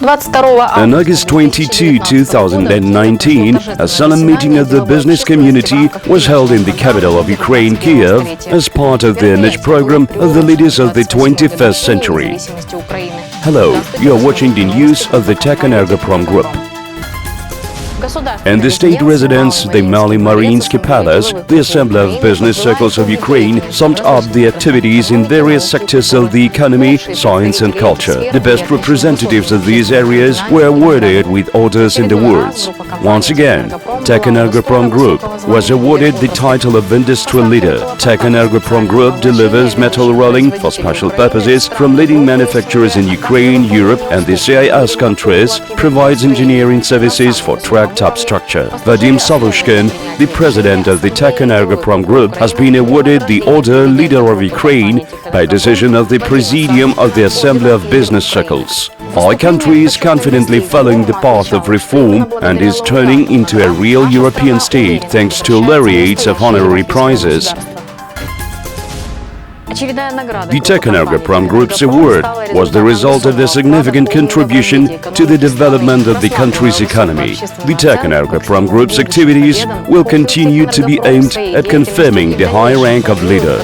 On August 22, 2019, a solemn meeting of the business community was held in the capital of Ukraine, Kiev, as part of the energy program of the leaders of the 21st century. Hello, you are watching the news of the Techenergoprom Group. And the state residence, the Malyi Mariyinsky Palace, the Assembly of Business Circles of Ukraine, summed up the activities in various sectors of the economy, science and culture. The best representatives of these areas were awarded with orders and awards. Once again, Techenergoprom Group was awarded the title of Industrial Leader. Techenergoprom Group delivers metal rolling for special purposes from leading manufacturers in Ukraine, Europe and the CIS countries, provides engineering services for track top structure. Vadim Savushkin, the president of the Techenergoprom Group, has been awarded the Order Leader of Ukraine by decision of the Presidium of the Assembly of Business Circles. Our country is confidently following the path of reform and is turning into a real European state thanks to laureates of honorary prizes. The Techenergoprom Group's award was the result of a significant contribution to the development of the country's economy. The Techenergoprom Group's activities will continue to be aimed at confirming the high rank of leader.